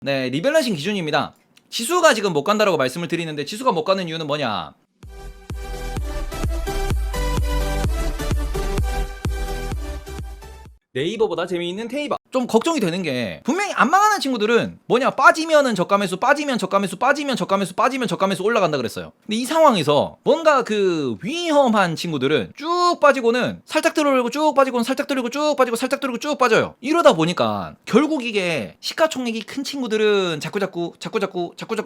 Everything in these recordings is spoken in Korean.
네, 리밸런싱 기준입니다. 지수가 지금 못 간다라고 말씀을 드리는데 지수가 못 가는 이유는 뭐냐? 네이버보다 재미있는 테이버. 좀 걱정이 되는 게 분명히 안 망하는 친구들은 뭐냐, 빠지면은 저가매수, 빠지면 저가매수, 빠지면 저가매수, 빠지면 저가매수 올라간다 그랬어요. 근데 이 상황에서 뭔가 그 위험한 친구들은 쭉 빠지고는 살짝 들어오고 쭉 빠지고는 살짝 들어오고 쭉 빠지고 살짝 들어오고 쭉 빠져요. 이러다 보니까 결국 이게 시가총액이 큰 친구들은 자꾸자꾸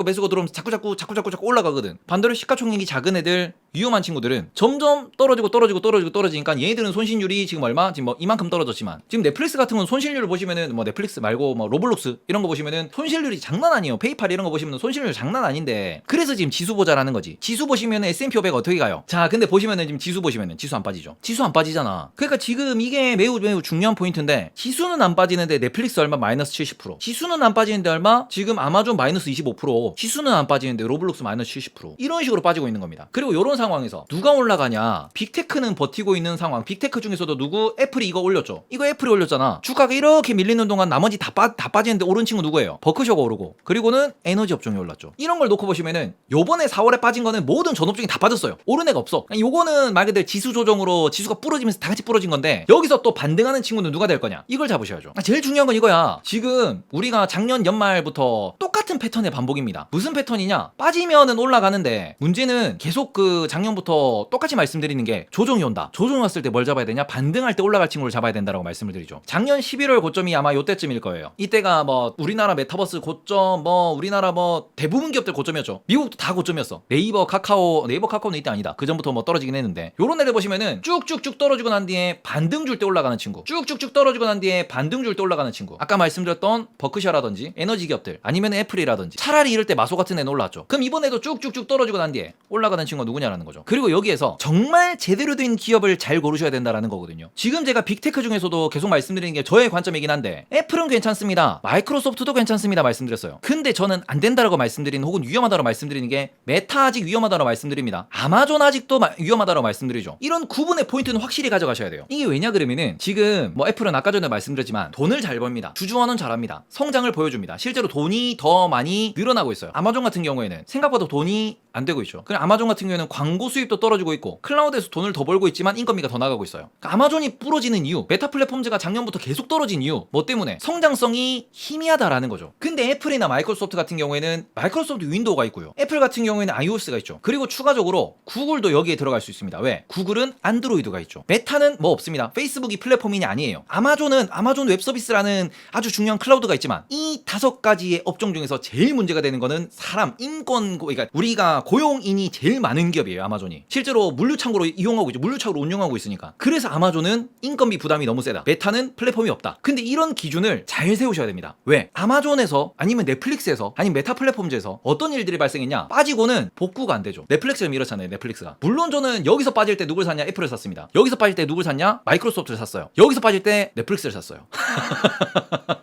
매수가 들어오면서 자꾸자꾸 올라가거든. 반대로 시가총액이 작은 애들, 위험한 친구들은 점점 떨어지니까 얘네들은 손실률이 지금 얼마? 지금 뭐 이만큼 떨어졌지만 지금 넷플릭스 같은 건 손실률을 보시면은 뭐 넷플릭스 말고 뭐 로블록스 이런 거 보시면은 손실률이 장난 아니에요. 페이팔 이런 거 보시면은 손실률 장난 아닌데, 그래서 지금 지수 보자라는 거지. 지수 보시면은 S&P 500 어떻게 가요? 자, 근데 보시면은 지금 지수 보시면은 지수 안 빠지죠. 지수 안 빠지잖아. 그러니까 지금 이게 매우 중요한 포인트인데, 지수는 안 빠지는데 넷플릭스 얼마? 마이너스 70%. 지수는 안 빠지는데 얼마? 지금 아마존 마이너스 25%. 지수는 안 빠지는데 로블록스 마이너스 70%. 이런 식으로 빠지고 있는 겁니다. 그리고 이런 상황에서 누가 올라가냐? 빅테크는 버티고 있는 상황. 빅테크 중에서도 누구? 애플이 이거 올렸죠. 이거 애플이 올렸잖아. 주가가 이렇게 밀리는 동안 나머지 다 빠지는데 오른 친구 누구예요? 버크셔가 오르고, 그리고는 에너지 업종이 올랐죠. 이런 걸 놓고 보시면은 요번에 4월에 빠진 거는 모든 전업종이 다 빠졌어요. 오른 애가 없어. 요거는 말 그대로 지수 조정으로 지수가 부러지면서 다 같이 부러진 건데, 여기서 또 반등하는 친구는 누가 될 거냐? 이걸 잡으셔야죠. 제일 중요한 건 이거야. 지금 우리가 작년 연말부터 똑같은 패턴의 반복입니다. 무슨 패턴이냐? 빠지면은 올라가는데, 문제는 계속 그 작년부터 똑같이 말씀드리는 게 조정이 온다. 조정이 왔을 때 뭘 잡아야 되냐? 반등할 때 올라갈 친구를 잡아야 된다라고 말씀을 드리죠. 작년 11월 고점이 아마 요때쯤일 거예요. 이때가 뭐 우리나라 메타버스 고점, 뭐 우리나라 뭐 대부분 기업들 고점이었죠. 미국도 다 고점이었어. 네이버 카카오는 이때 아니다. 그 전부터 뭐 떨어지긴 했는데, 요런 애들 보시면은 쭉쭉쭉 떨어지고 난 뒤에 반등 줄 때 올라가는 친구, 쭉쭉쭉 떨어지고 난 뒤에 반등 줄 때 올라가는 친구, 아까 말씀드렸던 버크셔라든지 에너지 기업들, 아니면 애플이라든지, 차라리 이럴 때 마소 같은 애는 올라왔죠. 그럼 이번에도 쭉쭉쭉 떨어지고 난 뒤에 올라가는 친구가 누구냐라는 거죠. 그리고 여기에서 정말 제대로 된 기업을 잘 고르셔야 된다라는 거거든요. 지금 제가 빅테크 중에서도 계속 말씀드리는 게 저의 관점이긴 한데, 애플은 괜찮습니다, 마이크로소프트도 괜찮습니다 말씀드렸어요. 근데 저는 안 된다라고 말씀드리는, 혹은 위험하다고 말씀드리는 게, 메타 아직 위험하다고 말씀드립니다. 아마존 아직도 위험하다고 말씀드리죠. 이런 구분의 포인트는 확실히 가져가셔야 돼요. 이게 왜냐 그러면은, 지금 뭐 애플은 아까 전에 말씀드렸지만 돈을 잘 벌입니다. 주주원은 잘합니다. 성장을 보여줍니다. 실제로 돈이 더 많이 늘어나고 있어요. 아마존 같은 경우에는 생각보다 돈이 안 되고 있죠. 그리고 아마존 같은 경우에는 광고 수입도 떨어지고 있고, 클라우드에서 돈을 더 벌고 있지만 인건비가 더 나가고 있어요. 그러니까 아마존이 부러지는 이유, 메타 플랫폼즈가 작년부터 계속 떨어진 이유, 뭐 때문에? 성장성이 희미하다라는 거죠. 근데 애플이나 마이크로소프트 같은 경우에는 마이크로소프트 윈도우가 있고요, 애플 같은 경우에는 iOS가 있죠. 그리고 추가적으로 구글도 여기에 들어갈 수 있습니다. 왜? 구글은 안드로이드가 있죠. 메타는 뭐 없습니다. 페이스북이 플랫폼이 아니에요. 아마존은 아마존 웹서비스라는 아주 중요한 클라우드가 있지만, 이 5가지의 업종 중에서 제일 문제가 되는 거는 사람, 인권, 그러니까 우리가 고용인이 제일 많은 기업이에요. 아마존이 실제로 물류창고로 이용하고 있죠. 물류창고로 운영하고 있으니까. 그래서 아마존은 인건비 부담이 너무 세다. 메타는 플랫폼이 없다. 근데 이런 기준을 잘 세우셔야 됩니다. 왜? 아마존에서, 아니면 넷플릭스에서, 아니면 메타 플랫폼즈에서 어떤 일들이 발생했냐? 빠지고는 복구가 안 되죠. 넷플릭스가 이렇잖아요. 넷플릭스가. 물론 저는 여기서 빠질 때 누굴 샀냐? 애플을 샀습니다. 여기서 빠질 때 누굴 샀냐? 마이크로소프트를 샀어요. 여기서 빠질 때 넷플릭스를 샀어요.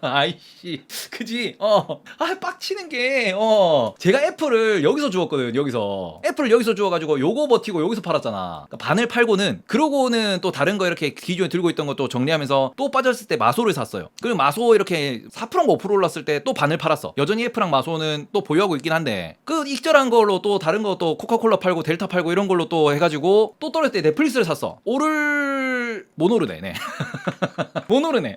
아이씨, 그지? 빡치는 게, 제가 애플을 여기서 주었거든. 애플을 여기서 주어가지고 요거 버티고 여기서 팔았잖아. 그러니까 반을 팔고는, 그러고는 또 다른 거 이렇게 기존에 들고 있던 것도 정리하면서 또 빠졌을 때 마소를 샀어요. 그리고 마소 이렇게 4%인가 5% 올랐을 때 또 반을 팔았어. 여전히 애플랑 마소는 또 보유하고 있긴 한데, 그 익절한 걸로 또 다른 거 또 코카콜라 팔고 델타 팔고 이런 걸로 또 해가지고 또 떨어질 때 넷플릭스를 샀어. 못 오르네. 네. 못 오르네.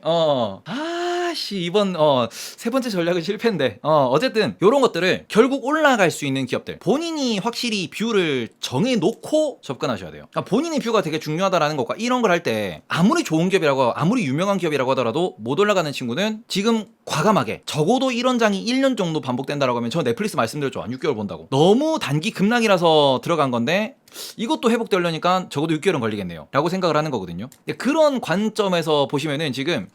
이번 세 번째 전략은 실패인데, 어쨌든 요런 것들을 결국 올라갈 수 있는 기업들, 본인이 확실히 뷰를 정해놓고 접근하셔야 돼요. 그러니까 본인의 뷰가 되게 중요하다라는 것과, 이런 걸 할 때 아무리 좋은 기업이라고, 아무리 유명한 기업이라고 하더라도 못 올라가는 친구는 지금 과감하게, 적어도 이런 장이 1년 정도 반복된다라고 하면, 저 넷플릭스 말씀드렸죠. 한 6개월 본다고. 너무 단기 급락이라서 들어간 건데 이것도 회복되려니까 적어도 6개월은 걸리겠네요 라고 생각을 하는 거거든요. 그런 관점에서 보시면은 지금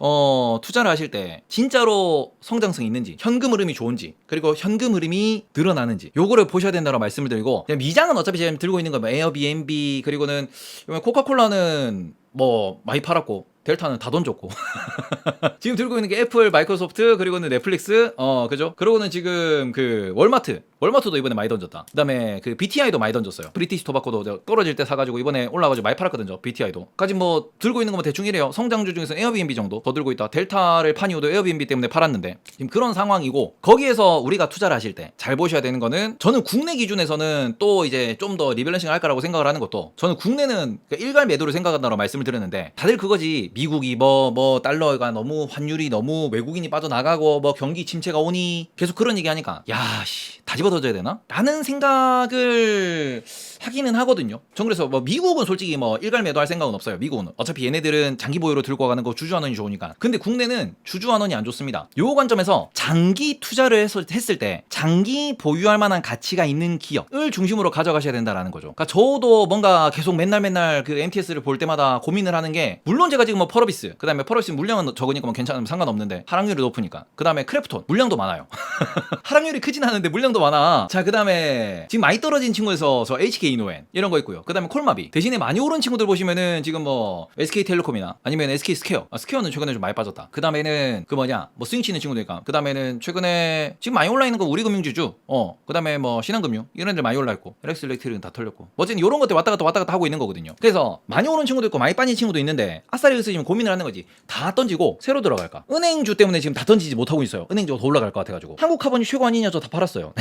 투자를 하실 때 진짜로 성장성이 있는지, 현금 흐름이 좋은지, 그리고 현금 흐름이 늘어나는지, 요거를 보셔야 된다고 말씀을 드리고, 미장은 어차피 지금 들고 있는 거 뭐 에어비앤비, 그리고는 코카콜라는 뭐 많이 팔았고, 델타는 다 던졌고 지금 들고 있는 게 애플, 마이크로소프트, 그리고는 넷플릭스, 그죠? 그리고는 지금 그 월마트도 이번에 많이 던졌다. 그다음에 그 BTI도 많이 던졌어요. 브리티시 토바코도 떨어질 때 사가지고 이번에 올라가지고 많이 팔았거든요. BTI도. 까지 뭐 들고 있는 거면 대충 이래요. 성장주 중에서 에어비앤비 정도 더 들고 있다. 델타를 판 이후도 에어비앤비 때문에 팔았는데 지금 그런 상황이고, 거기에서 우리가 투자를 하실 때 잘 보셔야 되는 거는, 저는 국내 기준에서는 또 이제 좀 더 리밸런싱 할 거라고 생각을 하는 것도, 저는 국내는 일괄 매도를 생각한다고 말씀을 드렸는데, 다들 그거지. 미국이 뭐 달러가 너무 환율이 너무 외국인이 빠져나가고 뭐 경기 침체가 오니 계속 그런 얘기 하니까 야씨 다 집어던져야 되나? 라는 생각을 하기는 하거든요. 전 그래서 뭐 미국은 솔직히 뭐 일괄 매도할 생각은 없어요. 미국은 어차피 얘네들은 장기 보유로 들고 가는 거 주주환원이 좋으니까. 근데 국내는 주주환원이 안 좋습니다. 요 관점에서 장기 투자를 했을 때 장기 보유할 만한 가치가 있는 기업을 중심으로 가져가셔야 된다라는 거죠. 그러니까 저도 뭔가 계속 맨날 그 MTS를 볼 때마다 고민을 하는 게, 물론 제가 지금 뭐 펄어비스, 그 다음에 펄어비스 물량은 적으니까 뭐 괜찮으면 상관없는데 하락률이 높으니까, 그 다음에 크래프톤 물량도 많아요. 하락률이 크진 않은데 물량도 많아. 자, 그 다음에 지금 많이 떨어진 친구에서 저 HK 이노엔 이런 거 있고요. 그 다음에 콜마비. 대신에 많이 오른 친구들 보시면은 지금 뭐 SK텔레콤이나 아니면 SK스퀘어. 스퀘어는 최근에 좀 많이 빠졌다. 그 다음에는 그 뭐냐 뭐 스윙 치는 친구들이니까. 그 다음에는 최근에 지금 많이 올라 있는 거 우리금융주주. 그 다음에 뭐 신한금융 이런 애들 많이 올라 있고, LX 일렉트릭은 다 털렸고. 어쨌든 이런 것들 왔다 갔다 하고 있는 거거든요. 그래서 많이 오른 친구도 있고 많이 빠진 친구도 있는데, 아싸리 지금 고민을 하는 거지. 다 던지고 새로 들어갈까? 은행주 때문에 지금 다 던지지 못하고 있어요. 은행주가 더 올라갈 것 같아가지고. 한국카본이 최고 아니냐, 저 다 팔았어요.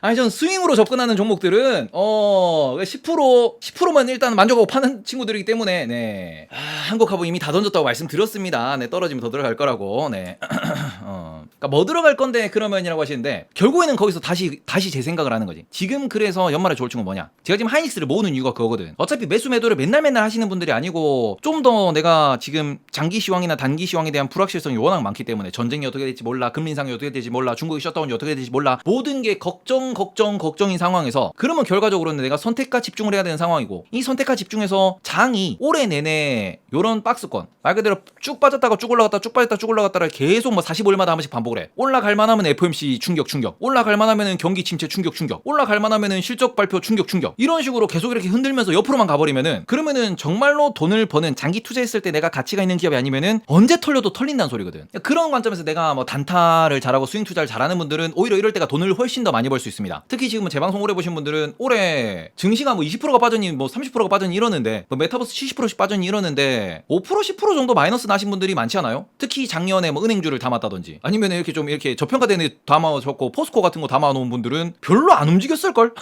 아니, 전 스윙으로 접근하는 종목들은 10%만 일단 만족하고 파는 친구들이기 때문에, 네. 한국카본 이미 다 던졌다고 말씀드렸습니다. 네, 떨어지면 더 들어갈 거라고. 네. 그러니까 뭐 들어갈 건데 그러면이라고 하시는데, 결국에는 거기서 다시 제 생각을 하는 거지. 지금 그래서 연말에 좋을 친구 뭐냐? 제가 지금 하이닉스를 모으는 이유가 그거거든. 어차피 매수 매도를 맨날 하시는 분들이 아니고, 좀 더 내가 지금 장기 시황이나 단기 시황에 대한 불확실성이 워낙 많기 때문에, 전쟁이 어떻게 될지 몰라, 금리 인상이 어떻게 될지 몰라, 중국의 셧다운이 어떻게 될지 몰라, 모든 게 걱정인 상황에서, 그러면 결과적으로는 내가 선택과 집중을 해야 되는 상황이고, 이 선택과 집중해서 장이 올해 내내 요런 박스권 말 그대로 쭉 빠졌다가 쭉 올라갔다 쭉 빠졌다 쭉 올라갔다를 계속 뭐 45일마다 한 번씩 반복을 해. 올라갈 만하면 FOMC 충격, 올라갈 만하면은 경기 침체 충격, 올라갈 만하면은 실적 발표 충격, 이런 식으로 계속 이렇게 흔들면서 옆으로만 가버리면은, 그러면은 정말로 돈을 버는, 장기 투자했을 때 내가 가치가 있는 기업이 아니면은 언제 털려도 털린다는 소리거든. 그런 관점에서 내가 뭐 단타를 잘하고 스윙 투자를 잘하는 분들은 오히려 이럴 때가 돈을 훨씬 더 많이 벌 수 있습니다. 특히 지금 제 방송 오래 보신 분들은 올해 증시가 뭐 20%가 빠졌니 뭐 30%가 빠졌니 이러는데, 뭐 메타버스 70%씩 빠졌니 이러는데 5% 10% 정도 마이너스 나신 분들이 많지 않아요? 특히 작년에 뭐 은행주를 담았다든지, 아니면 이렇게 좀 이렇게 저평가된 애 담아줬고 포스코 같은 거 담아놓은 분들은 별로 안 움직였을걸?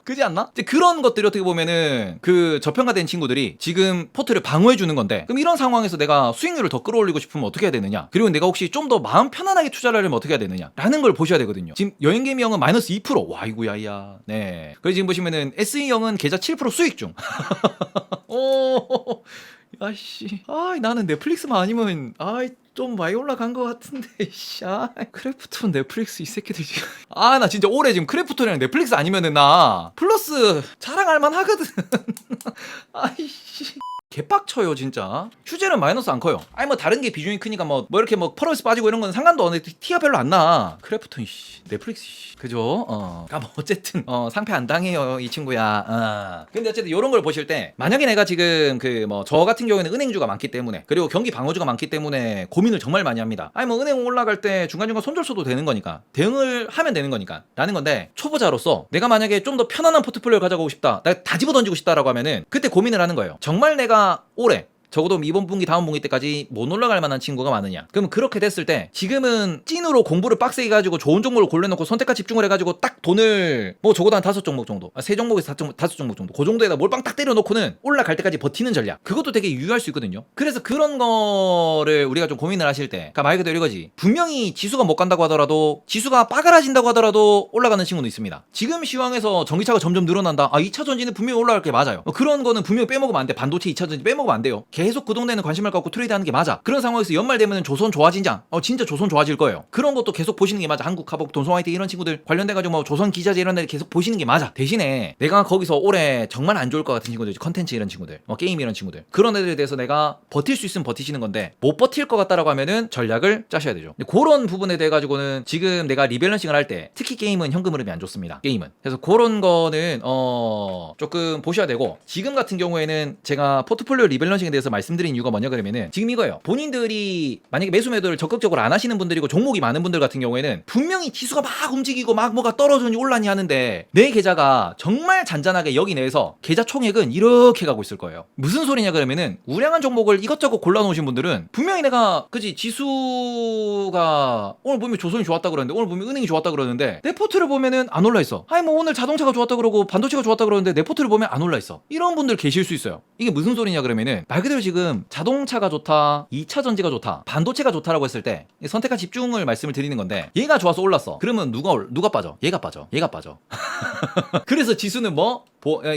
그지 않나? 이제 그런 것들이 어떻게 보면은 그 저평가된 친구들이 지금 포트를 방어해주는 건데, 그럼 이런 상황에서 내가 수익률을 더 끌어올리고 싶으면 어떻게 해야 되느냐? 그리고 내가 혹시 좀 더 마음 편안하게 투자를 하려면 어떻게 해야 되느냐? 라는 걸 보셔야 되거든요. 지금 여행개미형은 마이너스 2%. 와, 이구야야. 네. 그래서 지금 보시면은 SE형은 계좌 7% 수익 중. 오, 아씨. 나는 넷플릭스만 아니면, 좀 많이 올라간 것 같은데, 크래프톤, 넷플릭스 이 새끼들 지금. 나 진짜 올해 지금 크래프톤이랑 넷플릭스 아니면은 나 플러스 자랑할 만 하거든. 아이씨. 개빡쳐요 진짜. 휴재는 마이너스 안 커요. 뭐 다른 게 비중이 크니까 뭐 이렇게 뭐 펄어비스 빠지고 이런 건 상관도 없는데 티가 별로 안 나. 크래프톤 넷플릭스 그죠? 뭐 어쨌든 상패 안 당해요 이 친구야. 근데 어쨌든 이런 걸 보실 때, 만약에 내가 지금 그 뭐 저 같은 경우에는 은행주가 많기 때문에, 그리고 경기 방어주가 많기 때문에 고민을 정말 많이 합니다. 뭐 은행 올라갈 때 중간중간 손절 써도 되는 거니까, 대응을 하면 되는 거니까 라는 건데, 초보자로서 내가 만약에 좀 더 편안한 포트폴리오를 가져가고 싶다, 내가 다 집어던지고 싶다라고 하면은 그때 고민을 하는 거예요. 정말 내가 올해 적어도 이번 분기 다음 분기 때까지 못 올라갈 만한 친구가 많으냐. 그럼 그렇게 됐을 때 지금은 찐으로 공부를 빡세게 해가지고 좋은 종목을 골라놓고 선택과 집중을 해가지고 딱 돈을 뭐 적어도 한 5종목 정도, 3종목에서 5종목 정도, 그 정도에다 몰빵 딱 때려놓고는 올라갈 때까지 버티는 전략, 그것도 되게 유효할 수 있거든요. 그래서 그런 거를 우리가 좀 고민을 하실 때, 그러니까 말 그대로 이거지. 분명히 지수가 못 간다고 하더라도, 지수가 빠그라진다고 하더라도 올라가는 친구도 있습니다. 지금 시황에서 전기차가 점점 늘어난다, 2차 전지는 분명히 올라갈 게 맞아요. 그런 거는 분명히 빼먹으면 안 돼. 반도체 2차 전지 빼먹으면 안 돼요. 계속 그 동네는 관심을 갖고 트레이드하는 게 맞아. 그런 상황에서 연말 되면 조선 좋아진장, 진짜 조선 좋아질 거예요. 그런 것도 계속 보시는 게 맞아. 한국카복, 돈송화이트 이런 친구들 관련돼가지고 뭐 조선 기자재 이런 데 계속 보시는 게 맞아. 대신에 내가 거기서 올해 정말 안 좋을 것 같은 친구들, 컨텐츠 이런 친구들, 게임 이런 친구들, 그런 애들에 대해서 내가 버틸 수 있으면 버티시는 건데, 못 버틸 것 같다라고 하면은 전략을 짜셔야 되죠. 근데 그런 부분에 대해 가지고는 지금 내가 리밸런싱을 할 때, 특히 게임은 현금 흐름이 안 좋습니다. 게임은. 그래서 그런 거는 조금 보셔야 되고, 지금 같은 경우에는 제가 포트폴리오 리밸런싱에 대해서 말씀드린 이유가 뭐냐 그러면은 지금 이거예요. 본인들이 만약에 매수 매도를 적극적으로 안 하시는 분들이고 종목이 많은 분들 같은 경우에는 분명히 지수가 막 움직이고 막 뭐가 떨어지니 올라니 하는데 내 계좌가 정말 잔잔하게 여기 내에서 계좌 총액은 이렇게 가고 있을 거예요. 무슨 소리냐 그러면은 우량한 종목을 이것저것 골라놓으신 분들은 분명히 내가 그지 지수가 오늘 보면 조선이 좋았다 그러는데 오늘 보면 은행이 좋았다 그러는데 내 포트를 보면은 안 올라 있어. 아니 뭐 오늘 자동차가 좋았다 그러고 반도체가 좋았다 그러는데 내 포트를 보면 안 올라 있어. 이런 분들 계실 수 있어요. 이게 무슨 소리냐 그러면은 말 그대로 지금 자동차가 좋다, 2차 전지가 좋다, 반도체가 좋다라고 했을 때 선택과 집중을 말씀을 드리는 건데 얘가 좋아서 올랐어. 그러면 누가 빠져? 얘가 빠져. 그래서 지수는 뭐?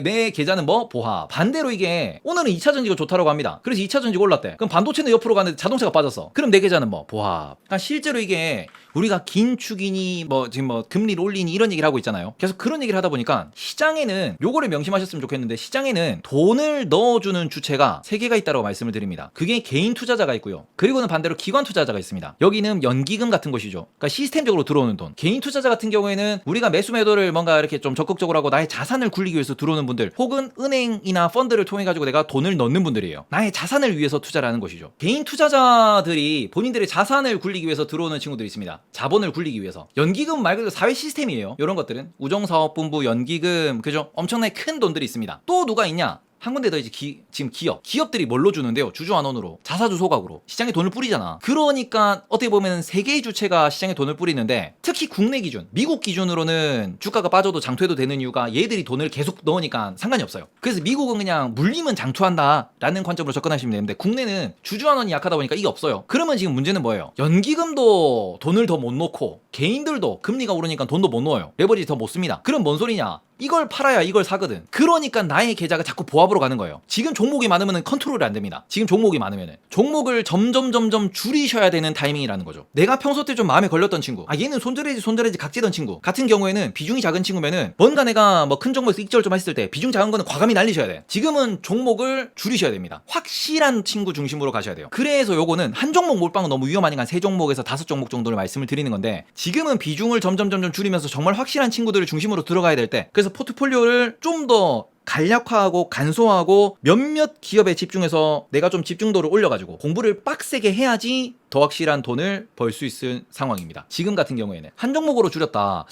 내 계좌는 뭐? 보합. 반대로 이게 오늘은 2차 전지가 좋다라고 합니다. 그래서 2차 전지가 올랐대. 그럼 반도체는 옆으로 가는데 자동차가 빠졌어. 그럼 내 계좌는 뭐? 보합. 그러니까 실제로 이게 우리가 긴축이니 뭐 지금 뭐 금리를 올리니 이런 얘기를 하고 있잖아요. 계속 그런 얘기를 하다 보니까 시장에는 요거를 명심하셨으면 좋겠는데 시장에는 돈을 넣어주는 주체가 3개가 있다고 말씀을 드립니다. 그게 개인 투자자가 있고요. 그리고는 반대로 기관 투자자가 있습니다. 여기는 연기금 같은 것이죠. 그러니까 시스템적으로 들어오는 돈. 개인 투자자 같은 경우에는 우리가 매수 매도를 뭔가 이렇게 좀 적극적으로 하고 나의 자산을 굴리기 위해서 들어오는 분들 혹은 은행이나 펀드를 통해 가지고 내가 돈을 넣는 분들이에요. 나의 자산을 위해서 투자를 하는 것이죠. 개인 투자자들이 본인들의 자산을 굴리기 위해서 들어오는 친구들이 있습니다. 자본을 굴리기 위해서. 연기금 말 그대로 사회 시스템이에요. 이런 것들은 우정사업본부, 연기금, 그죠? 엄청나게 큰 돈들이 있습니다. 또 누가 있냐? 한 군데 더 이제 지금 기업들이 뭘로 주는데요? 주주환원으로, 자사주 소각으로 시장에 돈을 뿌리잖아. 그러니까 어떻게 보면 세 개의 주체가 시장에 돈을 뿌리는데 특히 국내 기준, 미국 기준으로는 주가가 빠져도 장투해도 되는 이유가 얘들이 돈을 계속 넣으니까 상관이 없어요. 그래서 미국은 그냥 물리면 장투한다라는 관점으로 접근하시면 되는데 국내는 주주환원이 약하다 보니까 이게 없어요. 그러면 지금 문제는 뭐예요? 연기금도 돈을 더 못 넣고 개인들도 금리가 오르니까 돈도 못 넣어요. 레버리지 더 못 씁니다. 그럼 뭔 소리냐? 이걸 팔아야 이걸 사거든. 그러니까 나의 계좌가 자꾸 보합으로 가는 거예요. 지금 종목이 많으면 컨트롤이 안 됩니다. 지금 종목이 많으면 종목을 점점 줄이셔야 되는 타이밍이라는 거죠. 내가 평소 때 좀 마음에 걸렸던 친구, 얘는 손절해지 각지던 친구 같은 경우에는 비중이 작은 친구면은 뭔가 내가 뭐 큰 종목에서 익절 좀 했을 때 비중 작은 거는 과감히 날리셔야 돼. 지금은 종목을 줄이셔야 됩니다. 확실한 친구 중심으로 가셔야 돼요. 그래서 요거는 한 종목 몰빵은 너무 위험하니까 3종목에서 5종목 정도를 말씀을 드리는 건데 지금은 비중을 점점 줄이면서 정말 확실한 친구들을 중심으로 들어가야 될 때, 그래서 포트폴리오를 좀 더 간략화하고 간소화하고 몇몇 기업에 집중해서 내가 좀 집중도를 올려가지고 공부를 빡세게 해야지 더 확실한 돈을 벌 수 있을 상황입니다. 지금 같은 경우에는 한 종목으로 줄였다.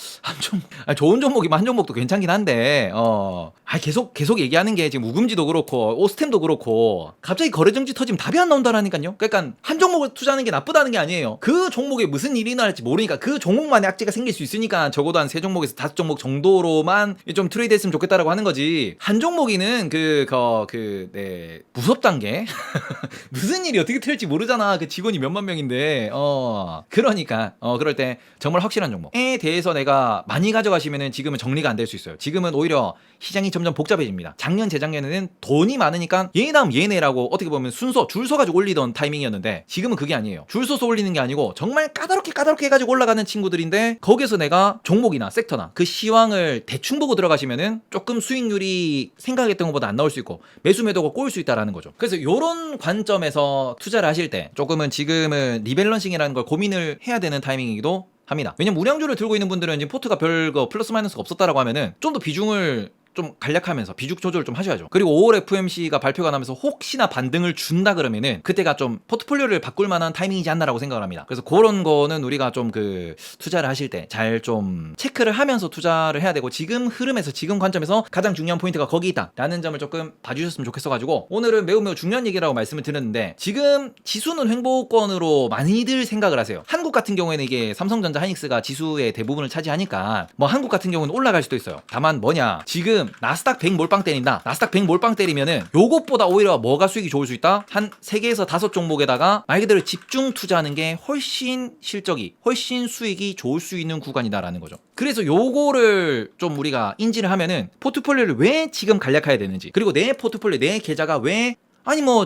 좋은 종목이면 한 종목도 괜찮긴 한데 계속 얘기하는 게 지금 우금지도 그렇고 오스템도 그렇고 갑자기 거래정지 터지면 답이 안 나온다라니까요. 그러니까 한 종목을 투자하는 게 나쁘다는 게 아니에요. 그 종목에 무슨 일이 날지 모르니까 그 종목만의 악재가 생길 수 있으니까 적어도 한 3종목에서 5종목 정도로만 좀 트레이드 했으면 좋겠다라고 하는 거지. 한 종목이는 무섭단 게 무슨 일이 어떻게 틀릴지 모르잖아. 그 직원이 몇만 명인데 그러니까 그럴 때 정말 확실한 종목에 대해서 내가 많이 가져가시면은 지금은 정리가 안 될 수 있어요. 지금은 오히려 시장이 점점 복잡해집니다. 작년 재작년에는 돈이 많으니까 얘 다음 얘네라고 어떻게 보면 순서 줄 서가지고 올리던 타이밍이었는데 지금은 그게 아니에요. 줄 서서 올리는 게 아니고 정말 까다롭게 해가지고 올라가는 친구들인데 거기서 내가 종목이나 섹터나 그 시황을 대충 보고 들어가시면은 조금 수익률이 생각했던 것보다 안 나올 수 있고 매수 매도가 꼬일 수 있다라는 거죠. 그래서 이런 관점에서 투자를 하실 때 조금은 지금은 리밸런싱이라는 걸 고민을 해야 되는 타이밍이기도 합니다. 왜냐면 우량주를 들고 있는 분들은 지금 포트가 별거 플러스 마이너스가 없었다라고 하면은 좀 더 비중을 좀 간략하면서 비중 조절을 좀 하셔야죠. 그리고 5월 FOMC가 발표가 나면서 혹시나 반등을 준다 그러면은 그때가 좀 포트폴리오를 바꿀 만한 타이밍이지 않나라고 생각을 합니다. 그래서 그런 거는 우리가 좀 투자를 하실 때 잘 좀 체크를 하면서 투자를 해야 되고 지금 흐름에서 지금 관점에서 가장 중요한 포인트가 거기 있다라는 점을 조금 봐주셨으면 좋겠어가지고 오늘은 매우 중요한 얘기라고 말씀을 드렸는데 지금 지수는 횡보권으로 많이들 생각을 하세요. 한국 같은 경우에는 이게 삼성전자, 하이닉스가 지수의 대부분을 차지하니까 뭐 한국 같은 경우는 올라갈 수도 있어요. 다만 뭐냐 지금 나스닥 100 몰빵 때린다. 나스닥 100 몰빵 때리면은 요것보다 오히려 뭐가 수익이 좋을 수 있다? 한 3개에서 5종목에다가 말 그대로 집중 투자하는 게 훨씬 수익이 좋을 수 있는 구간이다라는 거죠. 그래서 요거를 좀 우리가 인지를 하면은 포트폴리오를 왜 지금 간략해야 되는지, 그리고 내 포트폴리오, 내 계좌가 왜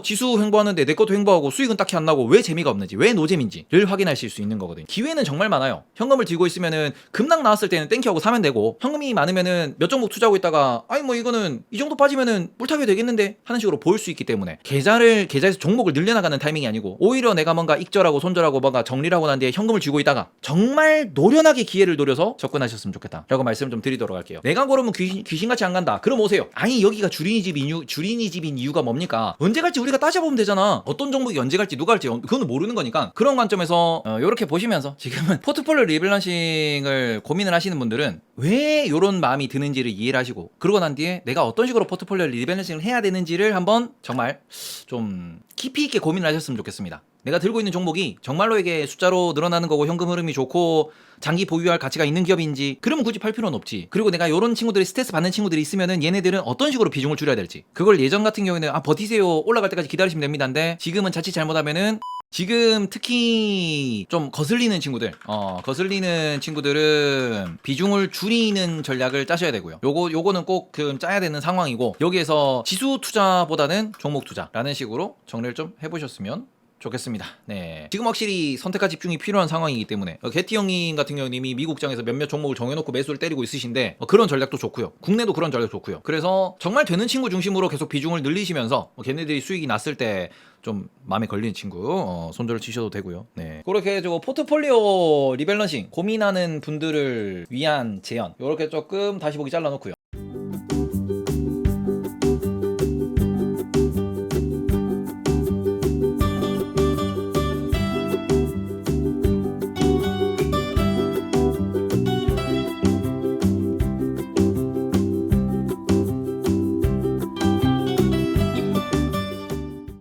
지수 횡보하는데 내 것도 횡보하고 수익은 딱히 안 나고 왜 재미가 없는지, 왜 노잼인지를 확인하실 수 있는 거거든요. 기회는 정말 많아요. 현금을 들고 있으면은 급락 나왔을 때는 땡큐하고 사면 되고, 현금이 많으면은 몇 종목 투자하고 있다가 이거는 이 정도 빠지면은 물타기 되겠는데 하는 식으로 보일 수 있기 때문에 계좌에서 종목을 늘려나가는 타이밍이 아니고 오히려 내가 뭔가 익절하고 손절하고 뭔가 정리를 하고 난 뒤에 현금을 쥐고 있다가 정말 노련하게 기회를 노려서 접근하셨으면 좋겠다 라고 말씀 좀 드리도록 할게요. 내가 고르면 귀신같이 안 간다. 그럼 오세요. 여기가 주린이 집인 이유가 뭡니까? 언제 갈지 우리가 따져보면 되잖아. 어떤 종목이 언제 갈지 누가 갈지 그건 모르는 거니까. 그런 관점에서 이렇게 보시면서 지금은 포트폴리오 리밸런싱을 고민을 하시는 분들은 왜 이런 마음이 드는지를 이해를 하시고, 그러고 난 뒤에 내가 어떤 식으로 포트폴리오 리밸런싱을 해야 되는지를 한번 정말 좀 깊이 있게 고민을 하셨으면 좋겠습니다. 내가 들고 있는 종목이 정말로 이게 숫자로 늘어나는 거고 현금 흐름이 좋고 장기 보유할 가치가 있는 기업인지, 그러면 굳이 팔 필요는 없지. 그리고 내가 이런 친구들이 스트레스 받는 친구들이 있으면은 얘네들은 어떤 식으로 비중을 줄여야 될지, 그걸 예전 같은 경우에는 버티세요, 올라갈 때까지 기다리시면 됩니다인데, 지금은 자칫 잘못하면은 지금 특히 좀 거슬리는 친구들은 비중을 줄이는 전략을 짜셔야 되고요. 요거는 꼭 짜야 되는 상황이고, 여기에서 지수 투자보다는 종목 투자라는 식으로 정리를 좀 해보셨으면 좋겠습니다. 네. 지금 확실히 선택과 집중이 필요한 상황이기 때문에 개티 형님 같은 경우는 이미 미국장에서 몇몇 종목을 정해놓고 매수를 때리고 있으신데 그런 전략도 좋고요. 국내도 그런 전략 좋고요. 그래서 정말 되는 친구 중심으로 계속 비중을 늘리시면서 걔네들이 수익이 났을 때 좀 마음에 걸리는 친구 손절을 치셔도 되고요. 네. 그렇게 해가지고 포트폴리오 리밸런싱 고민하는 분들을 위한 제안, 이렇게 조금 다시 보기 잘라놓고요.